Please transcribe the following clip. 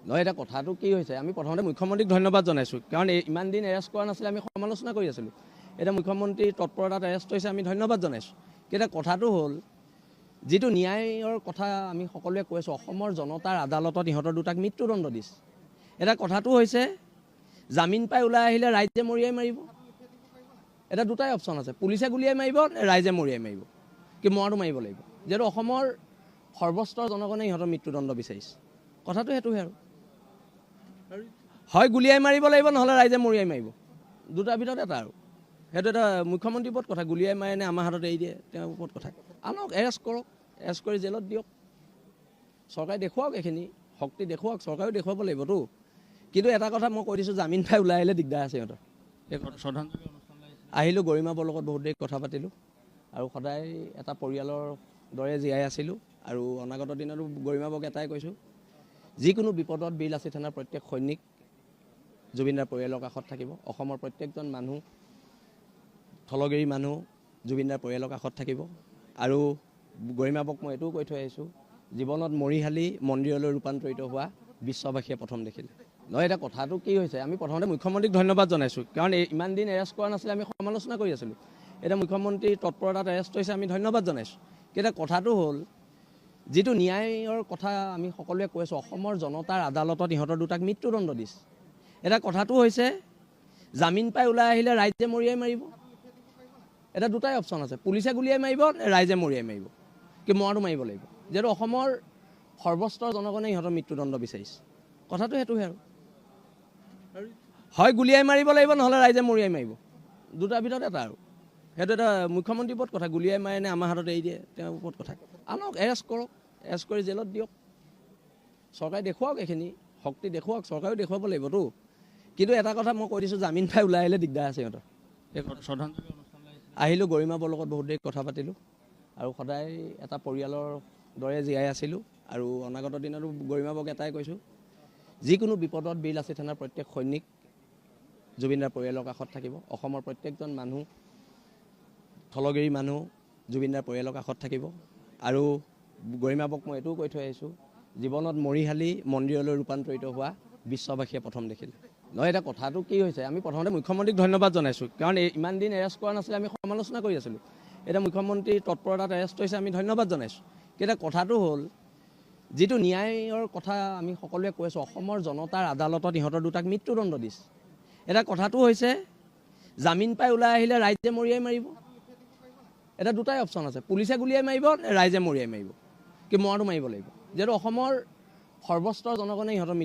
নহয়, এটা কথাটো কি হৈছে, আমি প্ৰথমতে মুখ্যমন্ত্ৰীক ধন্যবাদ জনাইছোঁ, কাৰণ ইমান দিন এৰেষ্ট কৰা নাছিলে, আমি সমালোচনা কৰি আছিলোঁ। এতিয়া মুখ্যমন্ত্ৰীৰ তৎপৰতাত এৰেষ্ট হৈছে, আমি ধন্যবাদ জনাইছোঁ। কিন্তু কথাটো হ'ল, যিটো ন্যায়ৰ কথা আমি সকলোৱে কৈ আছোঁ, অসমৰ জনতাৰ আদালতত ইহঁতৰ দুটাক মৃত্যুদণ্ড দিছে। এটা কথাটো হৈছে, জামিন পাই ওলাই আহিলে ৰাইজে মৰিয়াই মাৰিব। এটা দুটাই অপশ্যন আছে, পুলিচে গুলিয়াই মাৰিব নে ৰাইজে মৰিয়াই মাৰিব, কি মৰাটো মাৰিব লাগিব। যিহেতু অসমৰ সৰ্বস্তৰ জনগণে ইহঁতৰ মৃত্যুদণ্ড বিচাৰিছে। কথাটো সেইটোহে আৰু, হয় গুলিয়াই মাৰিব লাগিব, নহ'লে ৰাইজে মৰিয়াই মাৰিব, দুটাৰ ভিতৰত এটা আৰু। সেইটো এটা মুখ্যমন্ত্ৰীৰ ওপৰত কথা, গুলিয়াই মাৰে নে আমাৰ হাতত এৰি দিয়ে তেওঁৰ ওপৰত কথা। আনক, এৰেষ্ট কৰক, এৰেষ্ট কৰি জেলত দিয়ক, চৰকাৰে দেখুৱাওক, এইখিনি শক্তি দেখুৱাওক, চৰকাৰেও দেখুৱাব লাগিবতো। কিন্তু এটা কথা মই কৈ দিছোঁ, জামিন পাই ওলাই আহিলে দিগদাৰ আছে সিহঁতৰ। আহিলোঁ, গৰিমাবৰ লগত বহুত দেৰি কথা পাতিলোঁ, আৰু সদায় এটা পৰিয়ালৰ দৰে জীয়াই আছিলোঁ। আৰু অনাগত দিনতো গৰিমাবক এটাই কৈছোঁ, যিকোনো বিপদত বিৰলাচি থানাৰ প্ৰত্যেক সৈনিক জুবিনদাৰ পৰিয়ালৰ কাষত থাকিব। অসমৰ প্ৰত্যেকজন মানুহ, থলগিৰি মানুহ জুবিনদাৰ পৰিয়ালৰ কাষত থাকিব। আৰু গৰিমাবক মই এইটোও কৈ থৈ আহিছোঁ, জীৱনত মৰিশালি মন্দিৰলৈ ৰূপান্তৰিত হোৱা বিশ্ববাসীয়ে প্ৰথম দেখিলে। নহয়, এতিয়া কথাটো কি হৈছে, আমি প্ৰথমতে মুখ্যমন্ত্ৰীক ধন্যবাদ জনাইছোঁ, কাৰণ ইমান দিন এৰেষ্ট কৰা নাছিলে, আমি সমালোচনা কৰি আছিলোঁ। এতিয়া মুখ্যমন্ত্ৰীৰ তৎপৰতাত এৰেষ্ট হৈছে, আমি ধন্যবাদ জনাইছোঁ। কিন্তু কথাটো হ'ল, যিটো ন্যায়ৰ কথা আমি সকলোৱে কৈ আছোঁ, অসমৰ জনতাৰ আদালতত ইহঁতৰ দুটাক মৃত্যুদণ্ড দিছে। এটা কথাটো হৈছে, জামিন পাই ওলাই আহিলে ৰাইজে মৰিয়াই মাৰিব। এটা দুটাই অপশ্যন আছে, পুলিচে গুলিয়াই মাৰিব নে ৰাইজে মৰিয়াই মাৰিব, কি মৰাটো মাৰিব লাগিব। যিহেতু অসমৰ সৰ্বস্তৰ জনগণে ইহঁতৰ মৃত্যুদণ্ড বিচাৰিছে। কথাটো সেইটোহে আৰু, হয় গুলিয়াই মাৰিব লাগিব, নহ'লে ৰাইজে মৰিয়াই মাৰিব, দুটাৰ ভিতৰত এটা আৰু। সেইটো এটা মুখ্যমন্ত্ৰীৰ ওপৰত কথা, গুলিয়াই মাৰে নে আমাৰ হাতত এৰি দিয়ে তেওঁৰ ওপৰত কথা। আনক, এৰেষ্ট কৰক, এৰেষ্ট কৰি জেলত দিয়ক, চৰকাৰে দেখুৱাওক, এইখিনি শক্তি দেখুৱাওক, চৰকাৰেও দেখুৱাব লাগিবতো। কিন্তু এটা কথা মই কৈ দিছোঁ, জামিন পাই ওলাই আহিলে দিগদাৰ আছে সিহঁতৰ। আহিলোঁ, গৰিমাবৰ লগত বহুত দেৰি কথা পাতিলোঁ, আৰু সদায় এটা পৰিয়ালৰ দৰে জীয়াই আছিলোঁ। আৰু অনাগত দিনতো গৰিমাবক এটাই কৈছোঁ, যিকোনো বিপদত বিৰলাচি থানাৰ প্ৰত্যেক সৈনিক জুবিনদাৰ পৰিয়ালৰ কাষত থাকিব। অসমৰ প্ৰত্যেকজন মানুহ, থলগিৰি মানুহ জুবিনদাৰ পৰিয়ালৰ কাষত থাকিব। আৰু গৰিমাবক মই এইটোও কৈ থৈ আহিছোঁ, জীৱনত মৰিশালি মন্দিৰলৈ ৰূপান্তৰিত হোৱা বিশ্ববাসীয়ে প্ৰথম দেখিলে। নহয়, এতিয়া কথাটো কি হৈছে, আমি প্ৰথমতে মুখ্যমন্ত্ৰীক ধন্যবাদ জনাইছোঁ, কাৰণ ইমান দিন এৰেষ্ট কৰা নাছিলে, আমি সমালোচনা কৰি আছিলোঁ। এতিয়া মুখ্যমন্ত্ৰীৰ তৎপৰতাত এৰেষ্ট হৈছে, আমি ধন্যবাদ জনাইছোঁ। কিন্তু কথাটো হ'ল, যিটো ন্যায়ৰ কথা আমি সকলোৱে কৈ আছোঁ, অসমৰ জনতাৰ আদালতত ইহঁতৰ দুটাক মৃত্যুদণ্ড দিছে। এটা কথাটো হৈছে, জামিন পাই ওলাই আহিলে ৰাইজে মৰিয়াই মাৰিব। এটা দুটাই অপশ্যন আছে, পুলিচে গুলিয়াই মাৰিব নে ৰাইজে মৰিয়াই মাৰিব, কি মৰাটো মাৰিব লাগিব। যিহেতু অসমৰ সৰ্বস্তৰ জনগণে ইহঁতৰ